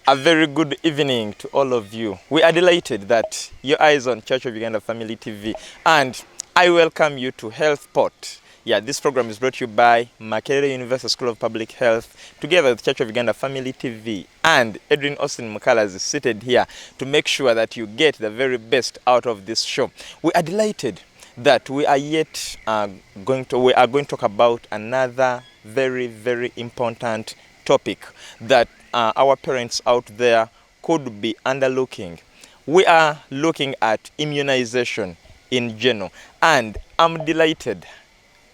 A very good evening to all of you. We are delighted that your eyes on Church of Uganda Family TV, and I welcome you to Health Pot. Yeah, this program is brought to you by Makerere University School of Public Health, together with Church of Uganda Family TV, and Edrine Osteen Mukalazi is seated here to make sure that you get the very best out of this show. We are delighted that we are going to talk about another very important topic that our parents out there could be underlooking. We are looking at immunization in general, and I'm delighted,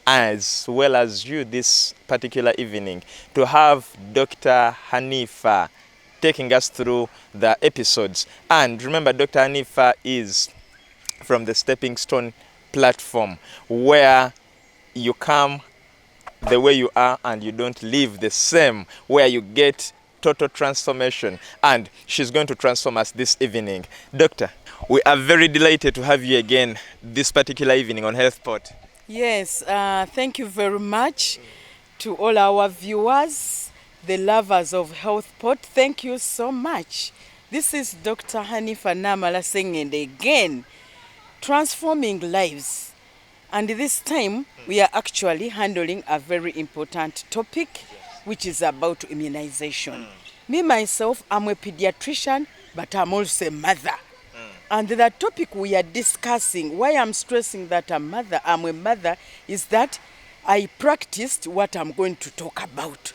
as well as you this particular evening, to have Dr. Hanifah taking us through the episodes. And remember, Dr. Hanifah is from the Stepping Stone platform, where you come the way you are and you don't live the same, where you get total transformation, and she's going to transform us this evening. Doctor, we are very delighted to have you again this particular evening on HealthPot. Yes, thank you very much to all our viewers, the lovers of HealthPot. Thank you so much. This is Dr. Hanifah Naamala Ssengendo again, transforming lives. And this time, we are actually handling a very important topic, which is about immunization. Me, myself, I'm a pediatrician, but I'm also a mother. And the topic we are discussing, why I'm stressing that I'm a mother, is that I practiced what I'm going to talk about.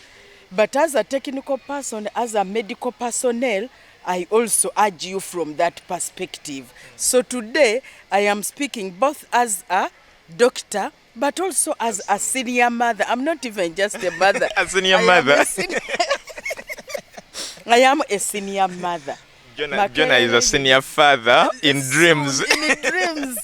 But as a technical person, as a medical personnel, I also urge you from that perspective. So today, I am speaking both as a doctor, but also as a senior mother. I'm not even just a mother. A senior mother. I am a senior mother. Jonah is a senior father in dreams. In dreams.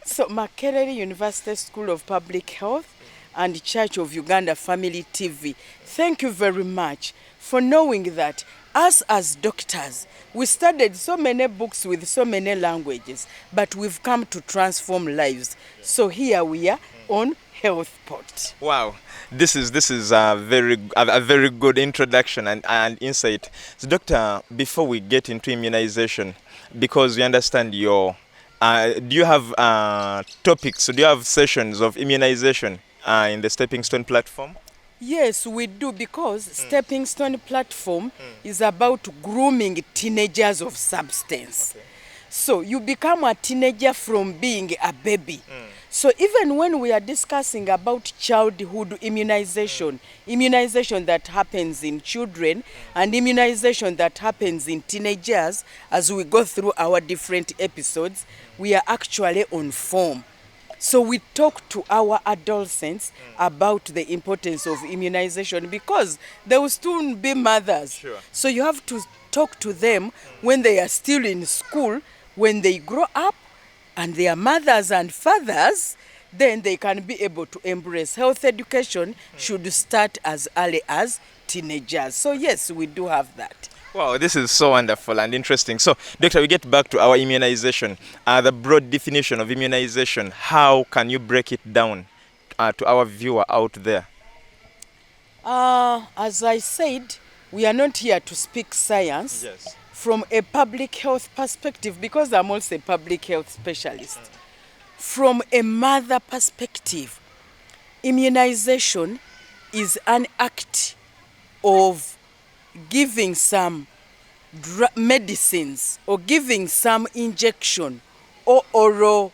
So Makerere University School of Public Health and Church of Uganda Family TV, thank you very much for knowing that us as doctors, we studied so many books with so many languages, but we've come to transform lives. So here we are on HealthPot. Wow, this is a very good introduction and insight. So, Doctor, before we get into immunization, because we understand your, do you have topics? So do you have sessions of immunization in the Stepping Stone platform? Yes, we do, because Stepping Stone platform is about grooming teenagers of substance. Okay. So you become a teenager from being a baby. So even when we are discussing about childhood immunization, immunization that happens in children and immunization that happens in teenagers, as we go through our different episodes, we are actually on form. So we talk to our adolescents about the importance of immunization, because they will soon be mothers. Sure. So you have to talk to them when they are still in school. When they grow up and they are mothers and fathers, then they can be able to embrace health education. Should start as early as teenagers. So yes, we do have that. Wow, this is so wonderful and interesting. So, Doctor, we get back to our immunization. The broad definition of immunization, how can you break it down to our viewer out there? As I said, we are not here to speak science. Yes. From a public health perspective, because I'm also a public health specialist. From a mother perspective, immunization is an act of giving some medicines or giving some injection or oral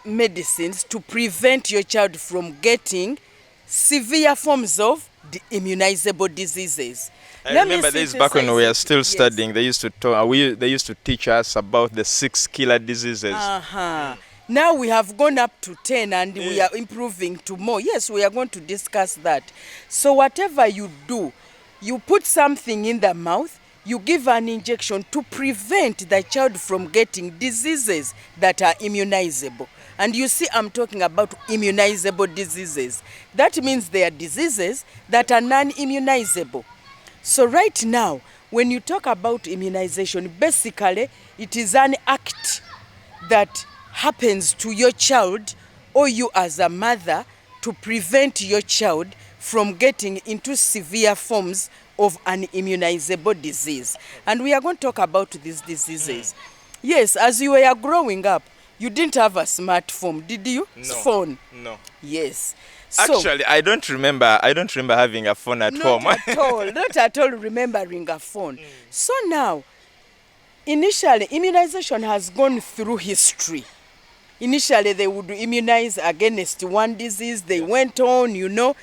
medicines to prevent your child from getting severe forms of immunizable diseases. I remember this back when we were still studying. They used to talk. They used to teach us about the 6 killer diseases. Now we have gone up to 10, and we are improving to more. Yes, we are going to discuss that. So whatever you do, you put something in the mouth, you give an injection to prevent the child from getting diseases that are immunizable. And you see, I'm talking about immunizable diseases. That means they are diseases that are non-immunizable. So right now, when you talk about immunization, basically it is an act that happens to your child or you as a mother to prevent your child from getting into severe forms of an immunizable disease. And we are going to talk about these diseases. Yes, as you were growing up, you didn't have a smartphone, did you? No. Phone. No. Yes. So, Actually, I don't remember having a phone at home. not at all remembering a phone. So now, initially, immunization has gone through history. Initially, they would immunize against one disease. They went on, you know.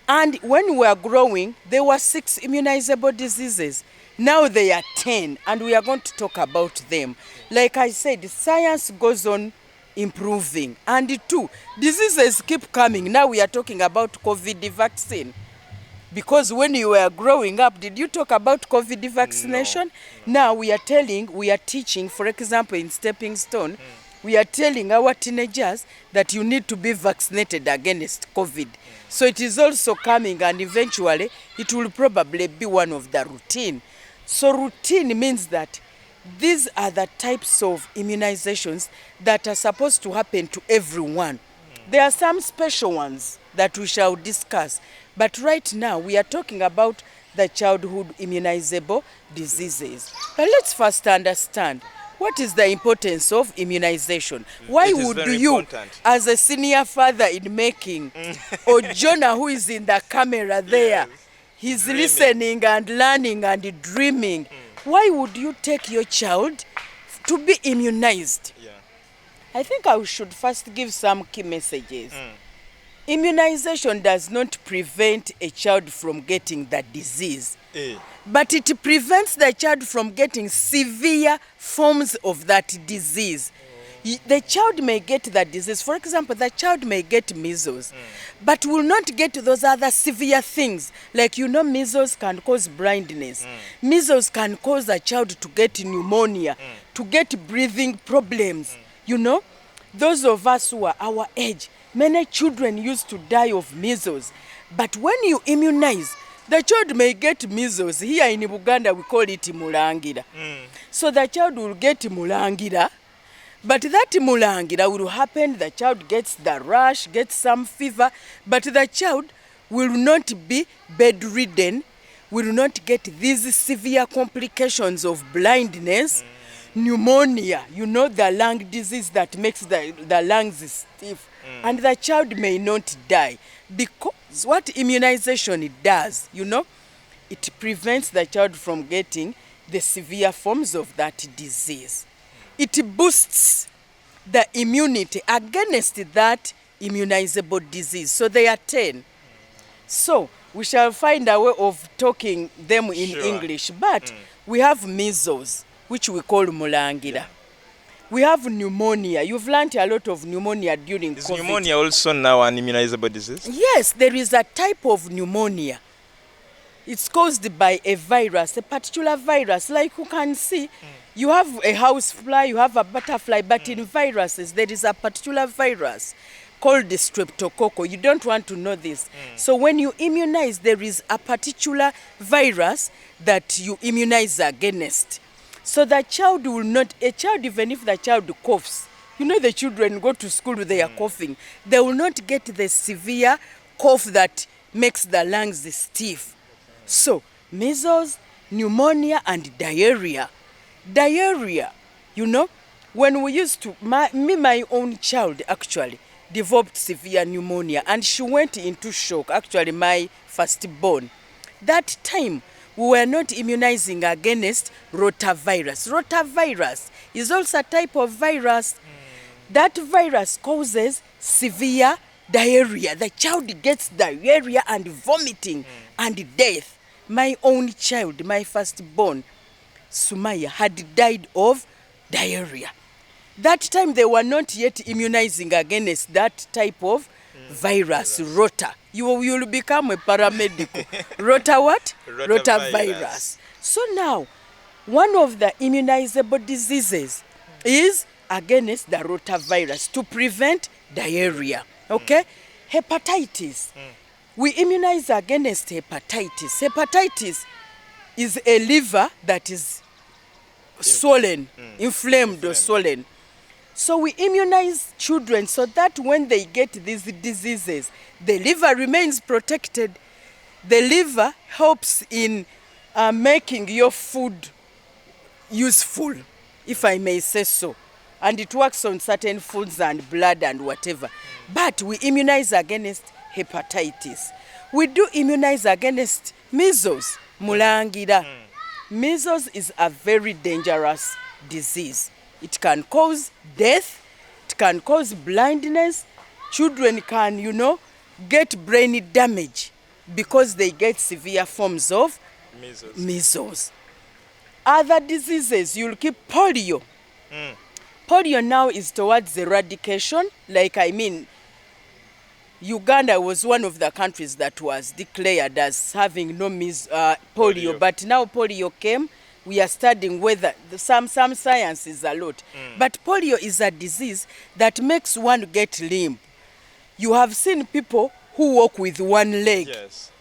And when we were growing, there were 6 immunizable diseases. Now they are 10, and we are going to talk about them. Like I said, science goes on improving. And 2, diseases keep coming. Now we are talking about COVID vaccine. Because when you were growing up, did you talk about COVID vaccination? No. Now we are teaching, for example, in Stepping Stone, we are telling our teenagers that you need to be vaccinated against COVID. So it is also coming, and eventually it will probably be one of the routine. So routine means that these are the types of immunizations that are supposed to happen to everyone. There are some special ones that we shall discuss. But right now we are talking about the childhood immunizable diseases. But let's first understand, what is the importance of immunization? Why would you, important, as a senior father in making, or Jonah who is in the camera there, he's dreaming, listening and learning and dreaming, why would you take your child to be immunized? Yeah. I think I should first give some key messages. Immunization does not prevent a child from getting the disease. But it prevents the child from getting severe forms of that disease. The child may get the disease. For example, the child may get measles, but will not get those other severe things. Like, you know, measles can cause blindness. Measles can cause a child to get pneumonia, to get breathing problems. You know, those of us who are our age, many children used to die of measles. But when you immunize, the child may get measles. Here in Uganda, we call it mulangira. So the child will get mulangira, but that mulangira will happen, the child gets the rash, gets some fever, but the child will not be bedridden, will not get these severe complications of blindness, pneumonia, you know, the lung disease that makes the lungs stiff, and the child may not die. Because what immunization does, you know, it prevents the child from getting the severe forms of that disease. It boosts the immunity against that immunizable disease. So they are 10. So we shall find a way of talking them in English. But we have measles, which we call mulangira. Yeah. We have pneumonia. You've learned a lot of pneumonia during COVID. Is pneumonia also now an immunizable disease? Yes, there is a type of pneumonia. It's caused by a virus, a particular virus. Like you can see, you have a housefly, you have a butterfly, but in viruses, there is a particular virus called the streptococcal. You don't want to know this. So when you immunize, there is a particular virus that you immunize against. So the child will not, even if the child coughs, you know, the children go to school, they are coughing, they will not get the severe cough that makes the lungs stiff. So measles, pneumonia, and diarrhea. Diarrhea, you know, when we used to, my own child actually developed severe pneumonia, and she went into shock, actually my firstborn. That time, we were not immunizing against rotavirus. Rotavirus is also a type of virus. That virus causes severe diarrhea. The child gets diarrhea and vomiting and death. My own child, my firstborn, Sumaya, had died of diarrhea. That time they were not yet immunizing against that type of virus, rota. You will become a paramedic. Rota what? Rotavirus. So now, one of the immunizable diseases is against the rotavirus to prevent diarrhea. Okay? Hepatitis. We immunize against hepatitis. Hepatitis is a liver that is swollen, inflamed or swollen. So we immunize children so that when they get these diseases, the liver remains protected. The liver helps in making your food useful, if I may say so. And it works on certain foods and blood and whatever. But we immunize against hepatitis. We do immunize against measles, mulangira. Measles is a very dangerous disease. It can cause death, it can cause blindness. Children can, get brain damage because they get severe forms of measles. Other diseases, you'll keep polio. Polio now is towards eradication. Uganda was one of the countries that was declared as having no polio. But now polio came. We are studying whether some science is a lot. But polio is a disease that makes one get limp. You have seen people who walk with one leg. Yes.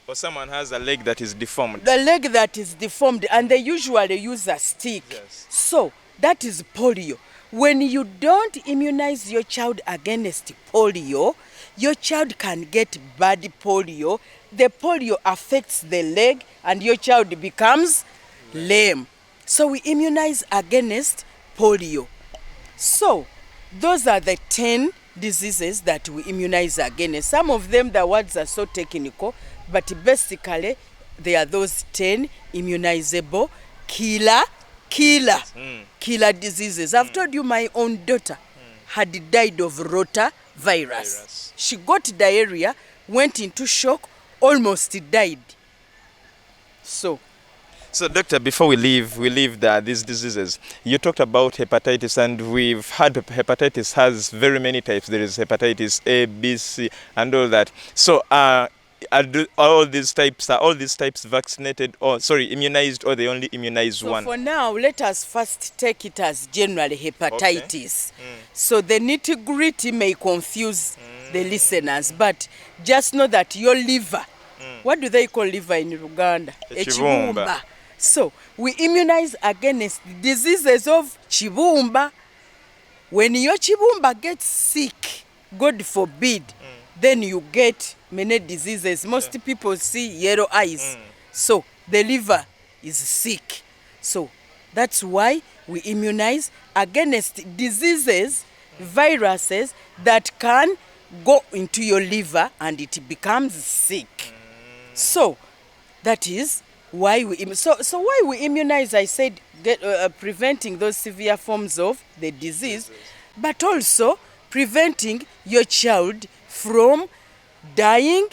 Or someone has a leg that is deformed. The leg that is deformed, and they usually use a stick. Yes. So that is polio. When you don't immunize your child against polio, your child can get bad polio. The polio affects the leg and your child becomes lame. So we immunize against polio. So those are the 10 diseases that we immunize against. Some of them, the words are so technical, but basically they are those 10 immunizable killer diseases. I've told you my own daughter had died of rotavirus. She got diarrhea, went into shock, almost died. So doctor, before we leave these diseases, you talked about hepatitis, and we've had hepatitis has very many types. There is hepatitis A, B, C, and all that. So are all these types vaccinated, or immunized, or they only immunize one? So for now, let us first take it as generally hepatitis. Okay. So the nitty-gritty may confuse the listeners, but just know that your liver, what do they call liver in Uganda? Chibumba. So we immunize against diseases of chibumba. When your chibumba gets sick, God forbid, then you get many diseases. Most people see yellow eyes. So the liver is sick. So that's why we immunize against diseases, viruses that can go into your liver and it becomes sick. So that is why we why we immunize, I said, preventing those severe forms of the disease, but also preventing your child from dying,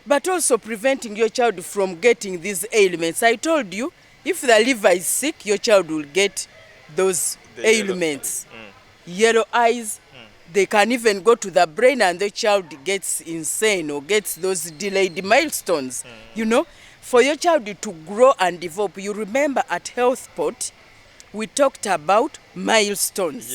but also preventing your child from getting these ailments. I told you, if the liver is sick, your child will get those ailments. Yellow eyes, they can even go to the brain and the child gets insane or gets those delayed milestones. For your child to grow and develop. You remember at HealthPort, we talked about milestones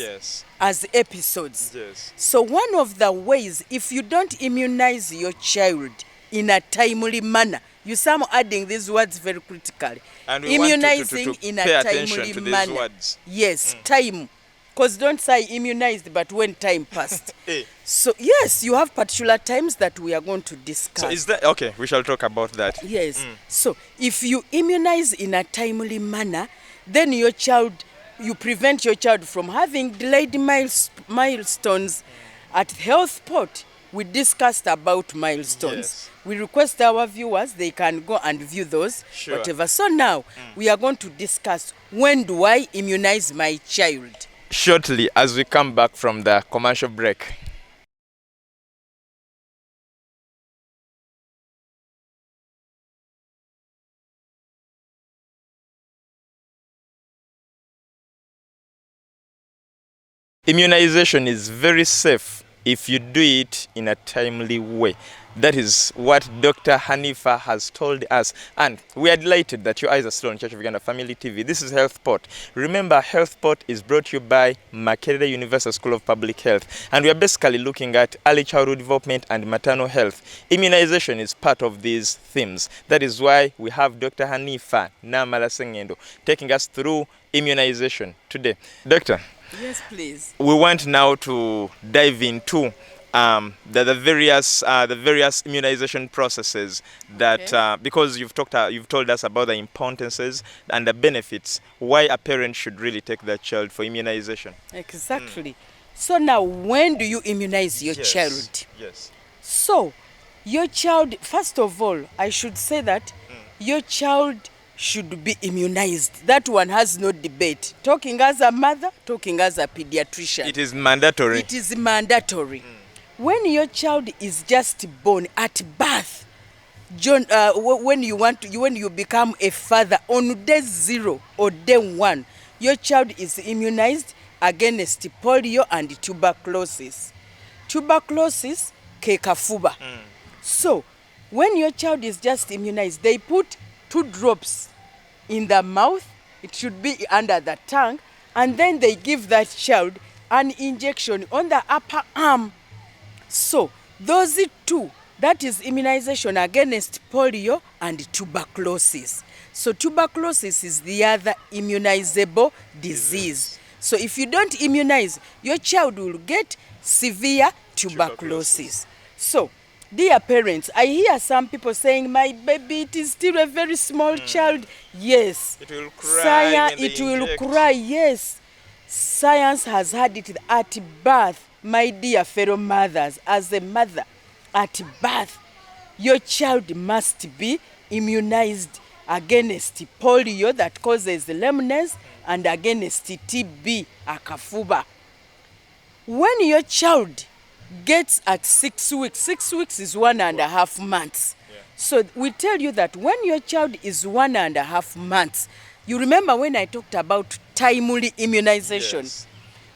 as episodes. Yes. So one of the ways, if you don't immunize your child in a timely manner, you some adding these words very critically. And we immunizing want to in a pay attention timely to manner. these words. Yes, time. Because don't say immunized, but when time passed. So yes, you have particular times that we are going to discuss. So is that okay? We shall talk about that. Yes. So if you immunize in a timely manner, then you prevent your child from having delayed milestones. At HealthPort, we discussed about milestones. Yes. We request our viewers, they can go and view those, whatever. So now, we are going to discuss, when do I immunize my child? Shortly, as we come back from the commercial break. Immunization is very safe if you do it in a timely way. That is what Dr. Hanifah has told us. And we are delighted that your eyes are still on Church of Uganda Family TV. This is HealthPort. Remember, HealthPort is brought to you by Makerere Universal School of Public Health. And we are basically looking at early childhood development and maternal health. Immunization is part of these themes. That is why we have Dr. Hanifah Naamala Ssengendo taking us through immunization today. Doctor. Yes, please. We want now to dive into the various immunization processes that because you've told us about the importances and the benefits why a parent should really take their child for immunization. Exactly. So now, when do you immunize your child? Yes. So, your child, first of all, I should say that your child should be immunized. That one has no debate. Talking as a mother, talking as a pediatrician. It is mandatory. It is mandatory. When your child is just born at birth, John, when you become a father on day 0 or day 1, your child is immunized against polio and tuberculosis. Tuberculosis, kekafuba. So, when your child is just immunized, they put 2 drops in the mouth. It should be under the tongue, and then they give that child an injection on the upper arm. So, those 2, that is immunization against polio and tuberculosis. So, tuberculosis is the other immunizable disease. So, if you don't immunize, your child will get severe tuberculosis. So, dear parents, I hear some people saying, my baby, it is still a very small child. Yes. It will cry. It will cry, yes. Science has had it at birth. My dear fellow mothers, as a mother, at birth, your child must be immunized against polio that causes lameness and against TB, akafuba. When your child gets at 6 weeks, 6 weeks is 1.5 months. Yeah. So we tell you that when your child is 1.5 months, you remember when I talked about timely immunization. Yes.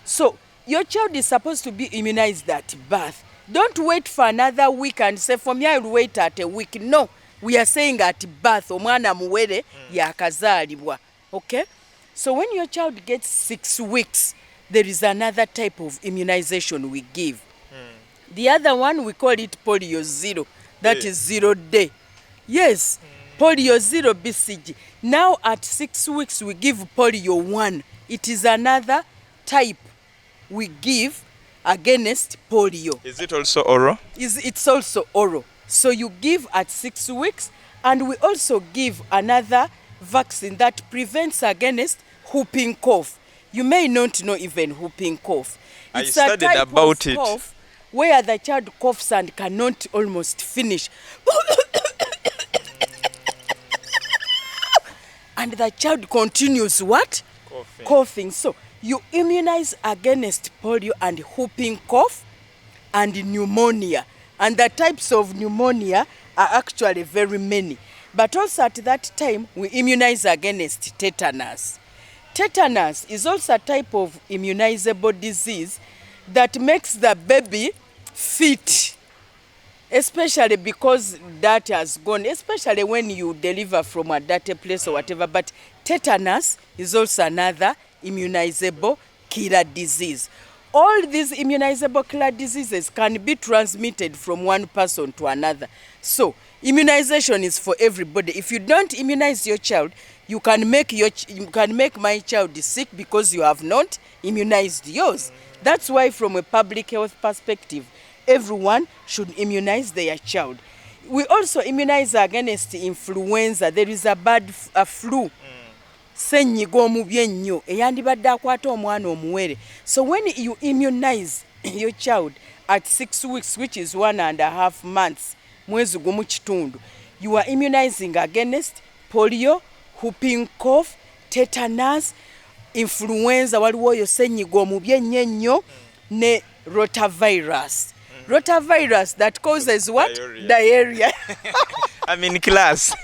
So your child is supposed to be immunized at birth. Don't wait for another week and say, for me, I will wait at a week. No, we are saying at birth, omwana muwere yakazalibwa. Okay? So when your child gets 6 weeks, there is another type of immunization we give. The other one, we call it polio 0. That is 0 day. Yes, polio 0 BCG. Now at 6 weeks, we give polio 1. It is another type we give against polio. Is it also oral? It's also oral. So you give at 6 weeks, and we also give another vaccine that prevents against whooping cough. You may not know even whooping cough. I studied about it. Cough where the child coughs and cannot almost finish. And the child continues what? Coughing. So you immunize against polio and whooping cough and pneumonia. And the types of pneumonia are actually very many. But also at that time, we immunize against tetanus. Tetanus is also a type of immunizable disease that makes the baby fit, especially because that has gone, especially when you deliver from a dirty place or whatever. But tetanus is also another immunizable killer disease. All these immunizable killer diseases can be transmitted from one person to another. So immunization is for everybody. If you don't immunize your child, you can make my child sick because you have not immunized yours. That's why from a public health perspective, everyone should immunize their child. We also immunize against influenza. There is a bad flu. Ssengendo omubi ennyo eyandibadde akwata omwana omuwere. So when you immunize your child at 6 weeks, which is 1.5 months, mwezi gumu kitundu, you are immunizing against polio, whooping cough, tetanus, influenza, waliwo oyo ssengendo omubi ennyo ne rotavirus. Rotavirus that causes what? Diarrhea. I'm in class.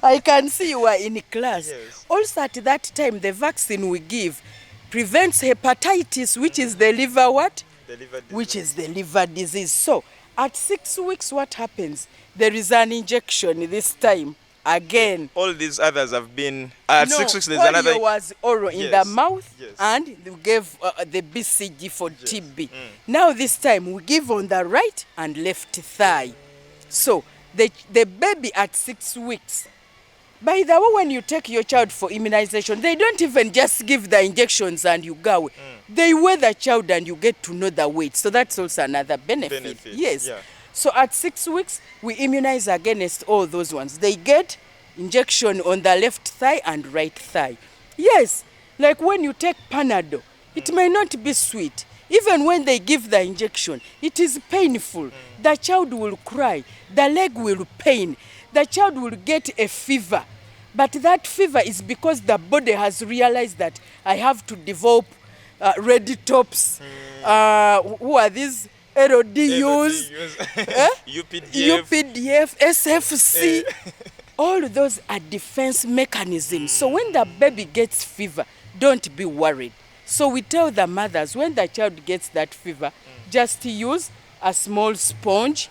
I can see you are in class. Yes. Also at that time, the vaccine we give prevents hepatitis, which is the liver what? The liver disease. Which is the liver disease. So at 6 weeks, what happens? There is an injection this time. Again. All these others have been at 6 weeks. There's another. Polio was oral in the mouth, yes. And we gave the BCG for TB. Now this time we give on the right and left thigh. So the baby at 6 weeks, By the way, when you take your child for immunization, they don't even just give the injections and you go. They weigh the child and you get to know the weight. So that's also another benefit. Yes. Yeah. So at 6 weeks, we immunize against all those ones. They get injection on the left thigh and right thigh. Yes, like when you take Panadol, it may not be sweet. Even when they give the injection, it is painful. The child will cry. The leg will pain. The child will get a fever. But that fever is because the body has realized that I have to develop ready tops. Who are these? LDUs, UPDF, SFC. All those are defense mechanisms. So when the baby gets fever, don't be worried. So we tell the mothers, when the child gets that fever, just use a small sponge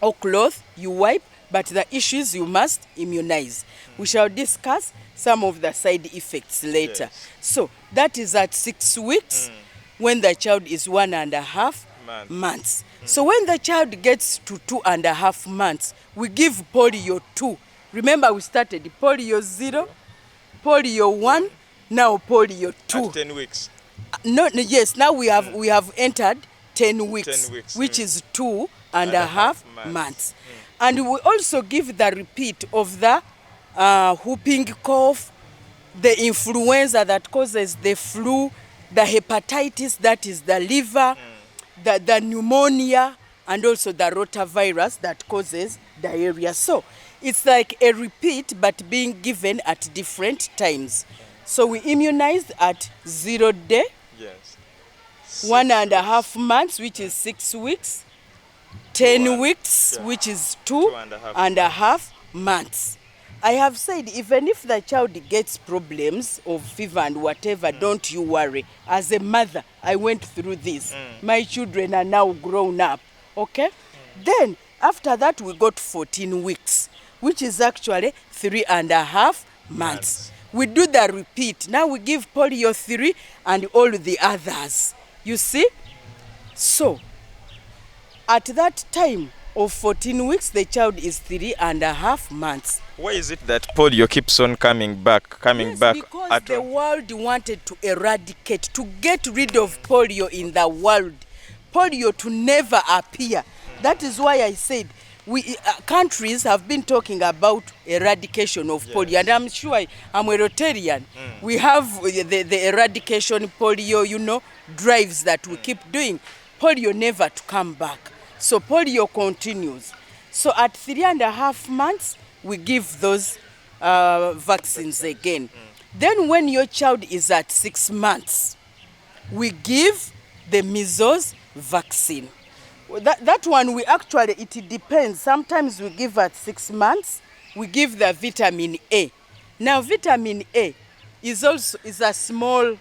or cloth, you wipe, but the issue is you must immunize. We shall discuss some of the side effects later. Yes. So that is at 6 weeks when the child is 1.5 months. So when the child gets to 2.5 months, we give polio 2. Remember, we started polio 0, polio 1, now polio 2. At 10 weeks. No, yes, now we have entered 10 weeks, 10 weeks. which is 2.5 months. And we also give the repeat of the whooping cough, the influenza that causes the flu, the hepatitis, that is the liver, the pneumonia, and also the rotavirus that causes diarrhea. So it's like a repeat, but being given at different times. So we immunized at 0 day, Yes. 1.5 months, which is 6 weeks, 10 weeks, which is 2.5 months. I have said, even if the child gets problems of fever and whatever, don't you worry. As a mother, I went through this. My children are now grown up, okay? Then, after that, we got 14 weeks, which is actually 3.5 months. We do the repeat. Now we give polio 3 and all the others. You see? So, at that time of 14 weeks, the child is 3.5 months. Why is it that polio keeps on coming back? Because the world wanted to eradicate, to get rid of polio in the world. Polio to never appear. That is why I said we countries have been talking about eradication of polio, and I'm sure I'm a Rotarian. We have the eradication polio, drives that we keep doing. Polio never to come back. So polio continues. So at 3.5 months, we give those vaccines again. Then when your child is at 6 months, we give the measles vaccine. That one we actually, it depends. Sometimes we give at 6 months, we give the vitamin A. Now vitamin A is a small,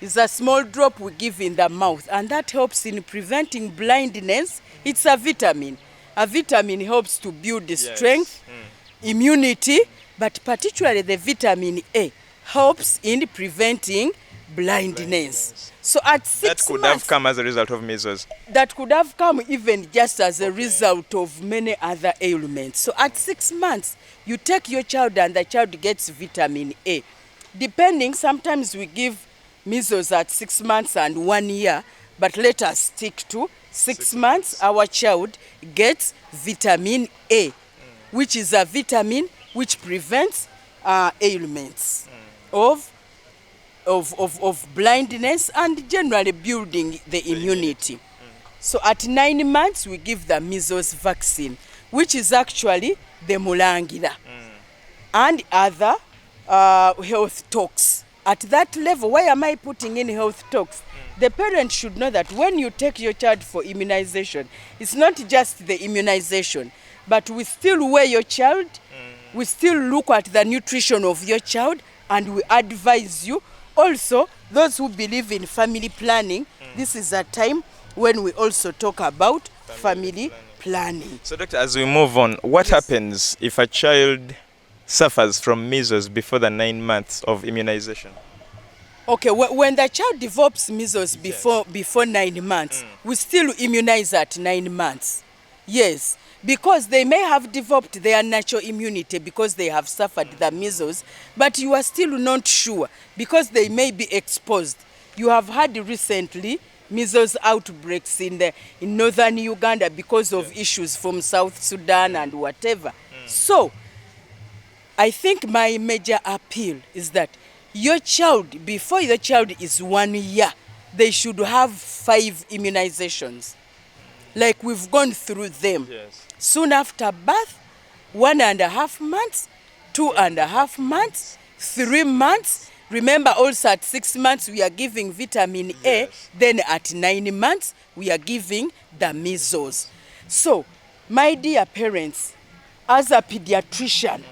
is a small drop we give in the mouth, and that helps in preventing blindness. It's a vitamin. A vitamin helps to build the strength, immunity, but particularly the vitamin A helps in preventing blindness. So at 6 months... That could have come as a result of measles. That could have come even just as a result of many other ailments. So at 6 months, you take your child and the child gets vitamin A. Depending, sometimes we give measles at 6 months and 1 year, but let us stick to 6 months. Our child gets vitamin A, which is a vitamin which prevents ailments of blindness and generally building the immunity. So at 9 months, we give the measles vaccine, which is actually the mulangira and other health talks. At that level, why am I putting in health talks? The parent should know that when you take your child for immunization, it's not just the immunization, but we still weigh your child, we still look at the nutrition of your child, and we advise you. Also, those who believe in family planning, this is a time when we also talk about family planning. So doctor, as we move on, what happens if a child suffers from measles before the 9 months of immunization? Okay, when the child develops measles before 9 months, we still immunize at 9 months. Yes, because they may have developed their natural immunity because they have suffered the measles, but you are still not sure because they may be exposed. You have had recently measles outbreaks in northern Uganda because of issues from South Sudan and whatever. So I think my major appeal is that your child, before your child is 1 year, they should have 5 immunizations. Like we've gone through them. Yes. Soon after birth, 1.5 months, 2.5 months, 3 months. Remember also at 6 months we are giving vitamin A, then at 9 months we are giving the measles. So, my dear parents, as a pediatrician,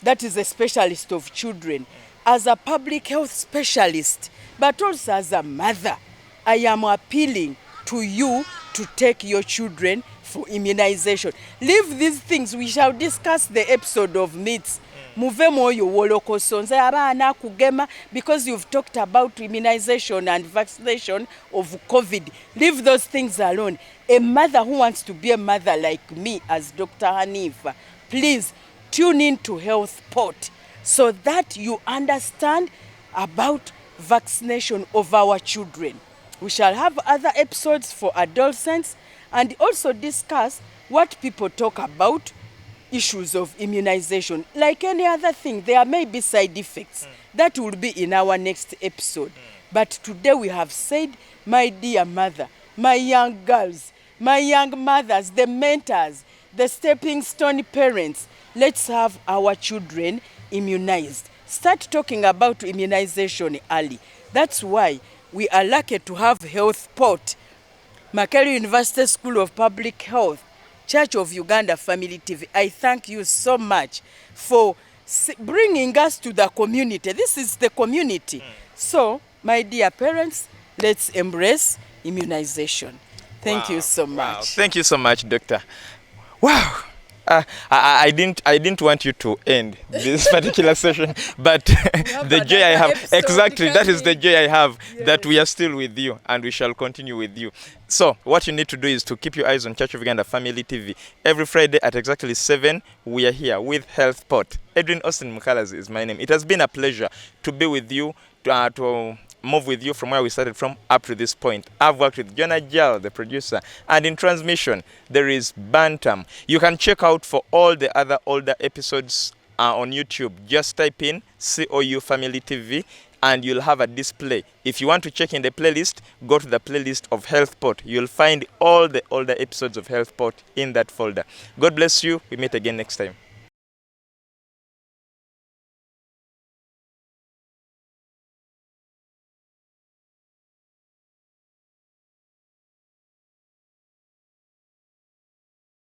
that is a specialist of children, as a public health specialist, but also as a mother, I am appealing to you to take your children for immunization. Leave these things. We shall discuss the episode of myths. Muve moyo wolokosonze abaana kugema, because you've talked about immunization and vaccination of COVID. Leave those things alone. A mother who wants to be a mother like me as Dr. Hanifah, please tune in to Health Pot so that you understand about vaccination of our children. We shall have other episodes for adolescents and also discuss what people talk about issues of immunization. Like any other thing, there may be side effects. That will be in our next episode. But today we have said, my dear mother, my young girls, my young mothers, the mentors, the stepping stone parents, let's have our children immunized. Start talking about immunization early. That's why we are lucky to have Health Pot, Makerere University School of Public Health, Church of Uganda Family TV. I thank you so much for bringing us to the community. This is the community. So, my dear parents, let's embrace immunization. Thank you so much. Wow. Thank you so much, Doctor. Wow. I didn't want you to end this particular session, but the joy I have, exactly, that is the joy I have, that we are still with you and we shall continue with you. So what you need to do is to keep your eyes on Church of Uganda Family TV. Every Friday at exactly 7, we are here with Health Pot. Edrine Osteen Mukalazi is my name. It has been a pleasure to be with you, to move with you from where we started from up to this point. I've worked with Jonah Jal, the producer, and in transmission there is Bantam. You can check out for all the other older episodes on YouTube. Just type in COU Family TV and you'll have a display. If you want to check in the playlist, go to the playlist of Health Pot. You'll find all the older episodes of Health Pot in that folder. God bless you. We meet again next time.